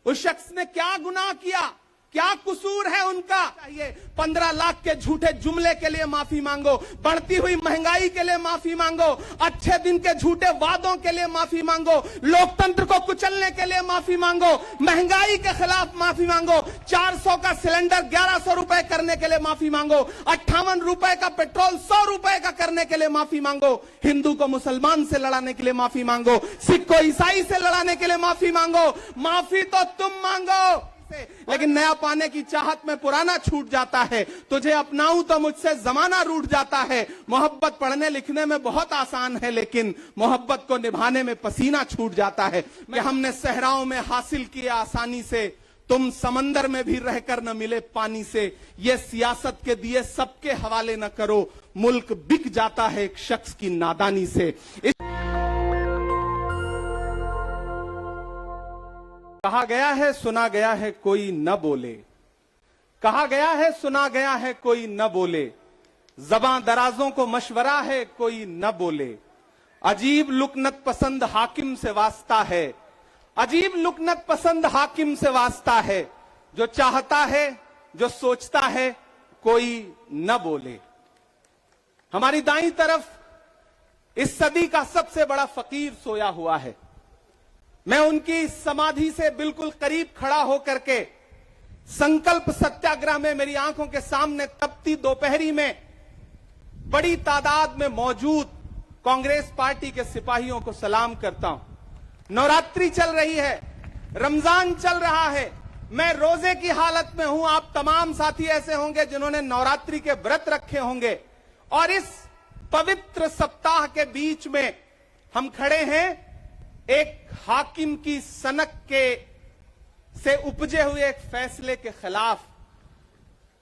उस शख्स ने क्या गुनाह किया, क्या कसूर है उनका? चाहिए 15 लाख के झूठे जुमले के लिए माफी मांगो, बढ़ती हुई महंगाई के लिए माफी मांगो, अच्छे दिन के झूठे वादों के लिए माफी मांगो, लोकतंत्र को कुचलने के लिए माफी मांगो, महंगाई के खिलाफ माफी मांगो, 400 का सिलेंडर 1100 रुपए करने के लिए माफी मांगो, 58 रुपए का पेट्रोल 100 रुपए का करने के लिए माफी मांगो, हिंदू को मुसलमान से लड़ाने के लिए माफी मांगो, सिख को ईसाई से लड़ाने के लिए माफी मांगो। माफी तो तुम मांगो, लेकिन नया पाने की चाहत में पुराना छूट जाता है। तुझे अपनाऊं तो मुझसे जमाना रूठ जाता है। मोहब्बत पढ़ने लिखने में बहुत आसान है, लेकिन मोहब्बत को निभाने में पसीना छूट जाता है। कि हमने सहराओं में हासिल किया आसानी से, तुम समंदर में भी रहकर न मिले पानी से। ये सियासत के दिए सबके हवाले न करो, मुल्क बिक जाता है एक शख्स की नादानी से। कहा गया है सुना गया है कोई न बोले, कहा गया है सुना गया है कोई न बोले, ज़बां दराजों को मशवरा है कोई न बोले। अजीब लुकनत पसंद हाकिम से वास्ता है, अजीब लुकनत पसंद हाकिम से वास्ता है। जो चाहता है जो सोचता है कोई न बोले। हमारी दाईं तरफ इस सदी का सबसे बड़ा फकीर सोया हुआ है। मैं उनकी समाधि से बिल्कुल करीब खड़ा होकर के संकल्प सत्याग्रह में मेरी आंखों के सामने तपती दोपहरी में बड़ी तादाद में मौजूद कांग्रेस पार्टी के सिपाहियों को सलाम करता हूं। नवरात्रि चल रही है, रमजान चल रहा है, मैं रोजे की हालत में हूं। आप तमाम साथी ऐसे होंगे जिन्होंने नवरात्रि के व्रत रखे होंगे, और इस पवित्र सप्ताह के बीच में हम खड़े हैं एक हाकिम की सनक के से उपजे हुए एक फैसले के खिलाफ।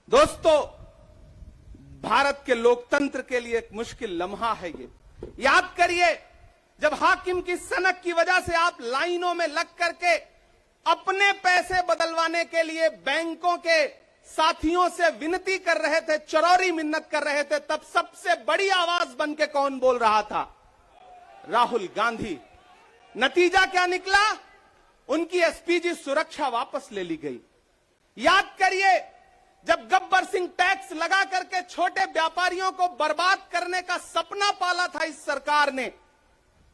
दोस्तों, भारत के लोकतंत्र के लिए एक मुश्किल लम्हा है ये। याद करिए, जब हाकिम की सनक की वजह से आप लाइनों में लग करके अपने पैसे बदलवाने के लिए बैंकों के साथियों से विनती कर रहे थे, चरौरी मिन्नत कर रहे थे, तब सबसे बड़ी आवाज बन के कौन बोल रहा था? राहुल गांधी। नतीजा क्या निकला? उनकी एसपीजी सुरक्षा वापस ले ली गई। याद करिए, जब गब्बर सिंह टैक्स लगा करके छोटे व्यापारियों को बर्बाद करने का सपना पाला था इस सरकार ने,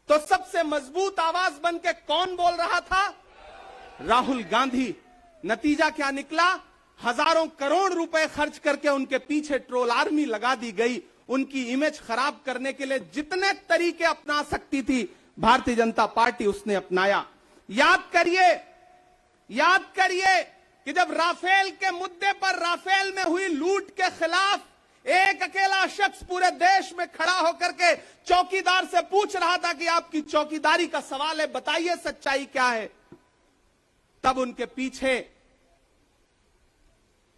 तो सबसे मजबूत आवाज बन के कौन बोल रहा था? राहुल गांधी। नतीजा क्या निकला? हजारों करोड़ रुपए खर्च करके उनके पीछे ट्रोल आर्मी लगा दी गई। उनकी इमेज खराब करने के लिए जितने तरीके अपना सकती थी भारतीय जनता पार्टी उसने अपनाया। याद करिए कि जब राफेल के मुद्दे पर, राफेल में हुई लूट के खिलाफ एक अकेला शख्स पूरे देश में खड़ा होकर के चौकीदार से पूछ रहा था कि आपकी चौकीदारी का सवाल है, बताइए सच्चाई क्या है, तब उनके पीछे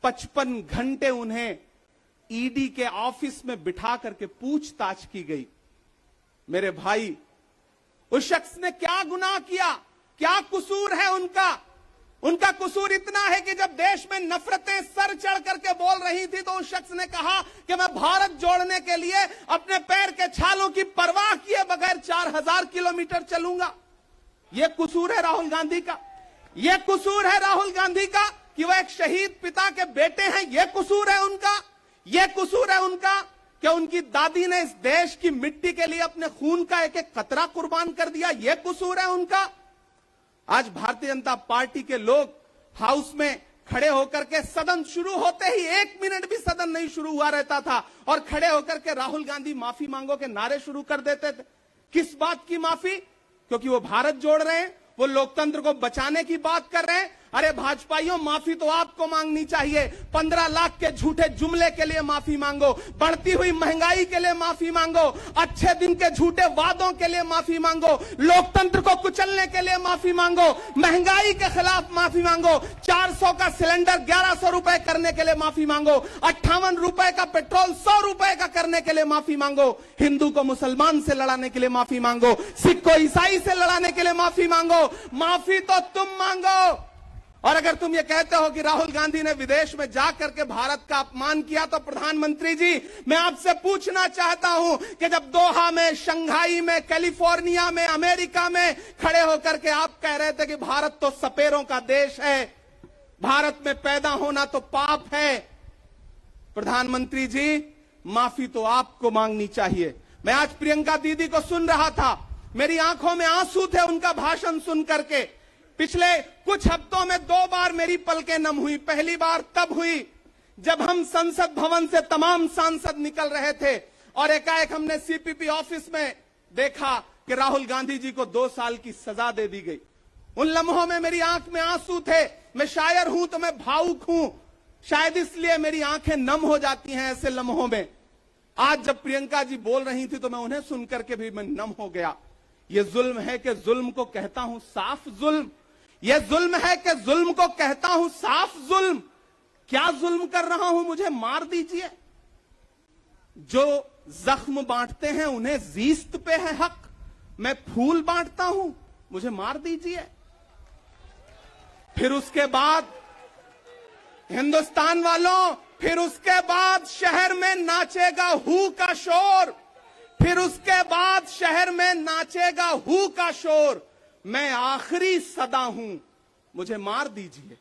55 घंटे उन्हें ईडी के ऑफिस में बिठा करके पूछताछ की गई। मेरे भाई, उस शख्स ने क्या गुनाह किया, क्या कसूर है उनका? उनका कसूर इतना है कि जब देश में नफरतें सर चढ़ करके बोल रही थी, तो उस शख्स ने कहा कि मैं भारत जोड़ने के लिए अपने पैर के छालों की परवाह किए बगैर 4000 किलोमीटर चलूंगा। यह कसूर है राहुल गांधी का। यह कसूर है राहुल गांधी का कि वह एक शहीद पिता के बेटे हैं। यह कसूर है उनका। यह कसूर है उनका कि उनकी दादी ने इस देश की मिट्टी के लिए अपने खून का एक एक कतरा कुर्बान कर दिया। यह कसूर है उनका। आज भारतीय जनता पार्टी के लोग हाउस में खड़े होकर के, सदन शुरू होते ही 1 मिनट भी सदन नहीं शुरू हुआ रहता था, और खड़े होकर के राहुल गांधी माफी मांगो के नारे शुरू कर देते थे। किस बात की माफी? क्योंकि वो भारत जोड़ रहे हैं, वो लोकतंत्र को बचाने की बात कर रहे हैं। अरे भाजपाइयों, माफी तो आपको मांगनी चाहिए। 15 लाख के झूठे जुमले के लिए माफी मांगो, बढ़ती हुई महंगाई के लिए माफी मांगो, अच्छे दिन के झूठे वादों के लिए माफी मांगो, लोकतंत्र को कुचलने के लिए माफी मांगो, महंगाई के खिलाफ माफी मांगो, 400 का सिलेंडर 1100 रुपए करने के लिए माफी मांगो, 58 रुपए का पेट्रोल 100 रुपए का करने के लिए माफी मांगो, हिंदू को मुसलमान से लड़ाने के लिए माफी मांगो, सिख को ईसाई से लड़ाने के लिए माफी मांगो। माफी तो तुम मांगो, और अगर तुम ये कहते हो कि राहुल गांधी ने विदेश में जाकर के भारत का अपमान किया, तो प्रधानमंत्री जी मैं आपसे पूछना चाहता हूं कि जब दोहा में, शंघाई में, कैलिफोर्निया में, अमेरिका में खड़े होकर के आप कह रहे थे कि भारत तो सपेरों का देश है, भारत में पैदा होना तो पाप है, प्रधानमंत्री जी माफी तो आपको मांगनी चाहिए। मैं आज प्रियंका दीदी को सुन रहा था, मेरी आंखों में आंसू थे उनका भाषण सुन करके। पिछले कुछ हफ्तों में 2 बार मेरी पलकें नम हुई। पहली बार तब हुई जब हम संसद भवन से तमाम सांसद निकल रहे थे और एकाएक हमने सीपीपी ऑफिस में देखा कि राहुल गांधी जी को 2 साल की सजा दे दी गई। उन लम्हों में मेरी आंख में आंसू थे। मैं शायर हूं तो मैं भावुक हूं, शायद इसलिए मेरी आंखें नम हो जाती हैं ऐसे लम्हों में। आज जब प्रियंका जी बोल रही थी तो मैं उन्हें सुनकर के भी मैं नम हो गया। ये जुल्म है कि जुल्म को कहता हूं साफ जुल्म, ये जुल्म है कि जुल्म को कहता हूं साफ जुल्म। क्या जुल्म कर रहा हूं, मुझे मार दीजिए। जो जख्म बांटते हैं उन्हें जीस्त पे है हक, मैं फूल बांटता हूं, मुझे मार दीजिए। फिर उसके बाद हिंदुस्तान वालों, फिर उसके बाद शहर में नाचेगा हू का शोर, फिर उसके बाद शहर में नाचेगा हू का शोर। मैं आखिरी सदा हूं, मुझे मार दीजिए।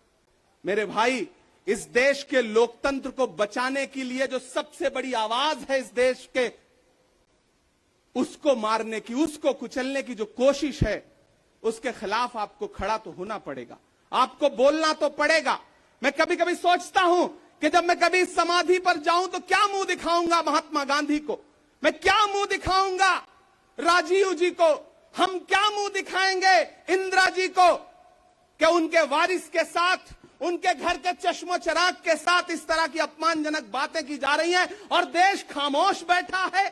मेरे भाई, इस देश के लोकतंत्र को बचाने के लिए जो सबसे बड़ी आवाज है इस देश के, उसको मारने की, उसको कुचलने की जो कोशिश है, उसके खिलाफ आपको खड़ा तो होना पड़ेगा, आपको बोलना तो पड़ेगा। मैं कभी कभी सोचता हूं कि जब मैं कभी समाधि पर जाऊं तो क्या मुंह दिखाऊंगा महात्मा गांधी को, मैं क्या मुंह दिखाऊंगा राजीव जी को, हम क्या मुंह दिखाएंगे इंदिरा जी को कि उनके वारिस के साथ, उनके घर के चश्मो चिराग के साथ इस तरह की अपमानजनक बातें की जा रही हैं और देश खामोश बैठा है।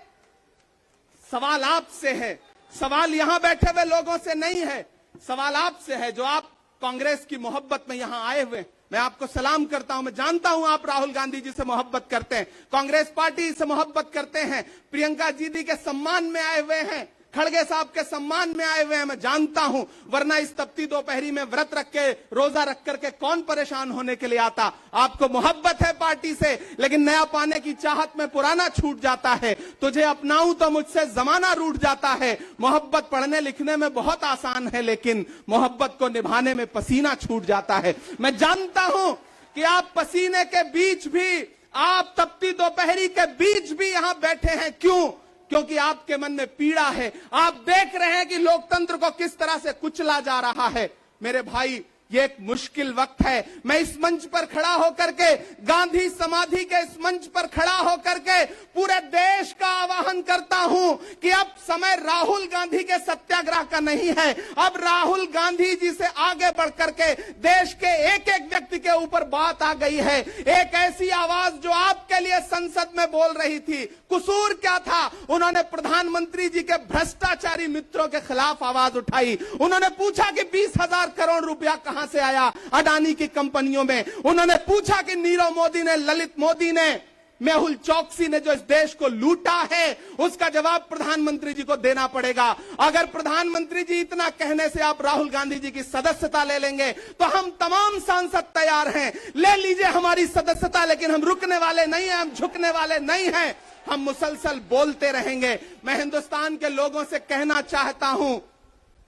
सवाल आपसे है, सवाल यहां बैठे हुए लोगों से नहीं है, सवाल आपसे है जो आप कांग्रेस की मोहब्बत में यहां आए हुए। मैं आपको सलाम करता हूं, मैं जानता हूं आप राहुल गांधी जी से मोहब्बत करते हैं, कांग्रेस पार्टी से मोहब्बत करते हैं, प्रियंका दीदी के सम्मान में आए हुए हैं, खड़गे साहब के सम्मान में आए हुए हैं, मैं जानता हूं, वरना इस तपती दोपहरी में व्रत रख के, रोजा रख करके कौन परेशान होने के लिए आता। आपको मोहब्बत है पार्टी से, लेकिन नया पाने की चाहत में पुराना छूट जाता है। तुझे अपनाऊं तो मुझसे जमाना रूठ जाता है। मोहब्बत पढ़ने लिखने में बहुत आसान है, लेकिन मोहब्बत को निभाने में पसीना छूट जाता है। मैं जानता हूं कि आप पसीने के बीच भी, आप तपती दोपहरी के बीच भी यहां बैठे हैं। क्यों? क्योंकि आपके मन में पीड़ा है, आप देख रहे हैं कि लोकतंत्र को किस तरह से कुचला जा रहा है। मेरे भाई, ये एक मुश्किल वक्त है। मैं इस मंच पर खड़ा होकर के, गांधी समाधि के इस मंच पर खड़ा होकर के पूरे देश का आह्वान करता हूं कि अब समय राहुल गांधी के सत्याग्रह का नहीं है। अब राहुल गांधी जी से आगे बढ़ करके देश के एक एक व्यक्ति के ऊपर बात आ गई है। एक ऐसी आवाज जो आपके लिए संसद में बोल रही थी, कसूर क्या था? उन्होंने प्रधानमंत्री जी के भ्रष्टाचारी मित्रों के खिलाफ आवाज उठाई। उन्होंने पूछा कि 20,000 करोड़ रुपया कहां से आया अडानी की कंपनियों में। उन्होंने पूछा कि नीरव मोदी ने, ललित मोदी ने, मेहुल चौकसी ने जो इस देश को लूटा है, उसका जवाब प्रधानमंत्री जी को देना पड़ेगा। अगर प्रधानमंत्री जी इतना कहने से आप राहुल गांधी जी की सदस्यता ले लेंगे तो हम तमाम सांसद तैयार हैं, ले लीजिए हमारी सदस्यता, लेकिन हम रुकने वाले नहीं हैं, हम झुकने वाले नहीं हैं, हम मुसलसल बोलते रहेंगे। मैं हिंदुस्तान के लोगों से कहना चाहता हूं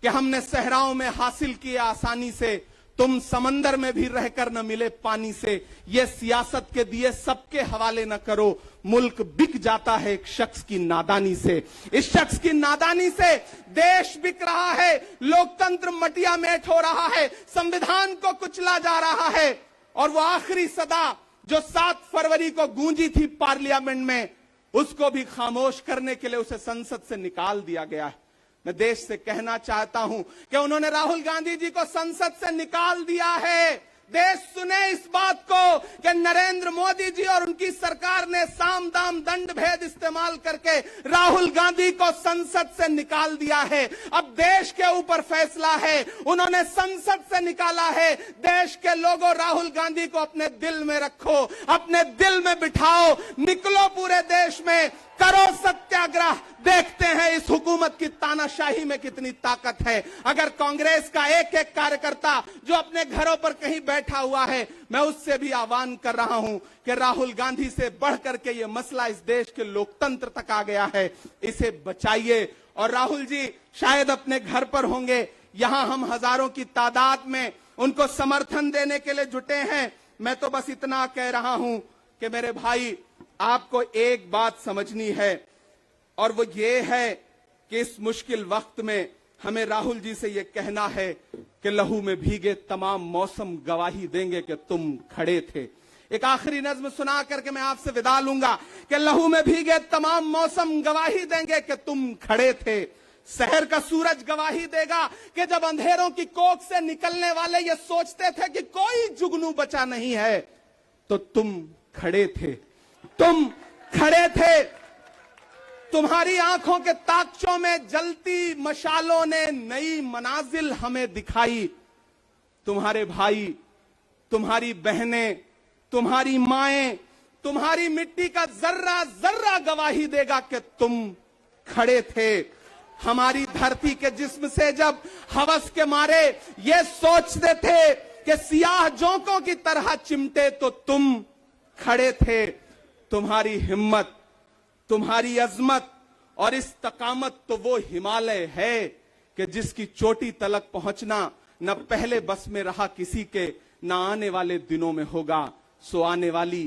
कि हमने सहराओं में हासिल किया आसानी से, तुम समंदर में भी रहकर न मिले पानी से। ये सियासत के दिए सबके हवाले न करो, मुल्क बिक जाता है एक शख्स की नादानी से। इस शख्स की नादानी से देश बिक रहा है, लोकतंत्र मटिया मेट हो रहा है, संविधान को कुचला जा रहा है। और वो आखिरी सदा जो 7 फरवरी को गूंजी थी पार्लियामेंट में, उसको भी खामोश करने के लिए उसे संसद से निकाल दिया गया है। मैं देश से कहना चाहता हूं कि उन्होंने राहुल गांधी जी को संसद से निकाल दिया है। देश सुने इस बात को कि नरेंद्र मोदी जी और उनकी सरकार ने साम दाम दंड भेद इस्तेमाल करके राहुल गांधी को संसद से निकाल दिया है। अब देश के ऊपर फैसला है, उन्होंने संसद से निकाला है। देश के लोगों, राहुल गांधी को अपने दिल में रखो, अपने दिल में बिठाओ, निकलो पूरे देश में, करो सत्याग्रह, देखते हैं इस हुकूमत की तानाशाही में कितनी ताकत है। अगर कांग्रेस का एक एक कार्यकर्ता जो अपने घरों पर कहीं बैठा हुआ है, मैं उससे भी आह्वान कर रहा हूं कि राहुल गांधी से बढ़ करके ये मसला इस देश के लोकतंत्र तक आ गया है, इसे बचाइए। और राहुल जी शायद अपने घर पर होंगे, यहां हम हजारों की तादाद में उनको समर्थन देने के लिए जुटे हैं। मैं तो बस इतना कह रहा हूं कि मेरे भाई, आपको एक बात समझनी है, और वो ये है कि इस मुश्किल वक्त में हमें राहुल जी से ये कहना है कि लहू में भीगे तमाम मौसम गवाही देंगे कि तुम खड़े थे। एक आखिरी नज्म सुना करके मैं आपसे विदा लूंगा कि लहू में भीगे तमाम मौसम गवाही देंगे कि तुम खड़े थे। शहर का सूरज गवाही देगा कि जब अंधेरों की कोख से निकलने वाले ये सोचते थे कि कोई जुगनू बचा नहीं है, तो तुम खड़े थे, तुम खड़े थे। तुम्हारी आंखों के ताकचों में जलती मशालों ने नई मनाजिल हमें दिखाई। तुम्हारे भाई, तुम्हारी बहनें, तुम्हारी माएं, तुम्हारी मिट्टी का जर्रा जर्रा गवाही देगा कि तुम खड़े थे। हमारी धरती के जिस्म से जब हवस के मारे ये सोचते थे कि सियाह जोंकों की तरह चिमटे, तो तुम खड़े थे। तुम्हारी हिम्मत, तुम्हारी अजमत और इस्तकामत तो वो हिमालय है कि जिसकी चोटी तलक पहुंचना न पहले बस में रहा किसी के, न आने वाले दिनों में होगा। सो आने वाली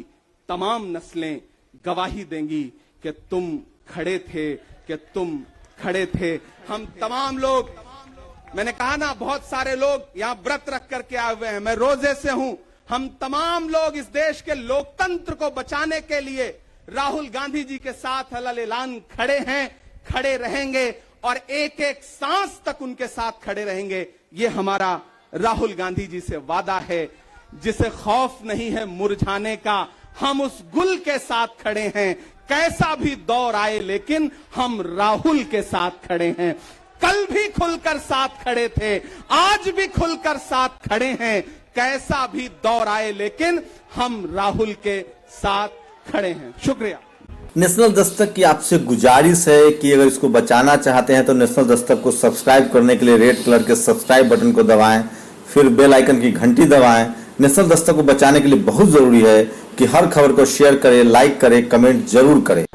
तमाम नस्लें गवाही देंगी कि तुम खड़े थे, कि तुम खड़े थे। हम तमाम लोग, मैंने कहा ना, बहुत सारे लोग यहां व्रत रख करके आए हुए हैं, मैं रोजे से हूं। हम तमाम लोग इस देश के लोकतंत्र को बचाने के लिए राहुल गांधी जी के साथ अलल ऐलान खड़े हैं, खड़े रहेंगे और एक एक सांस तक उनके साथ खड़े रहेंगे। ये हमारा राहुल गांधी जी से वादा है। जिसे खौफ नहीं है मुरझाने का, हम उस गुल के साथ खड़े हैं। कैसा भी दौर आए लेकिन हम राहुल के साथ खड़े हैं। कल भी खुलकर साथ खड़े थे, आज भी खुलकर साथ खड़े हैं। कैसा भी दौर आए लेकिन हम राहुल के साथ खड़े हैं। शुक्रिया। नेशनल दस्तक की आपसे गुजारिश है कि अगर इसको बचाना चाहते हैं तो नेशनल दस्तक को सब्सक्राइब करने के लिए रेड कलर के सब्सक्राइब बटन को दबाएं, फिर बेल आइकन की घंटी दबाएं। नेशनल दस्तक को बचाने के लिए बहुत जरूरी है कि हर खबर को शेयर करें, लाइक करें, कमेंट जरूर करें।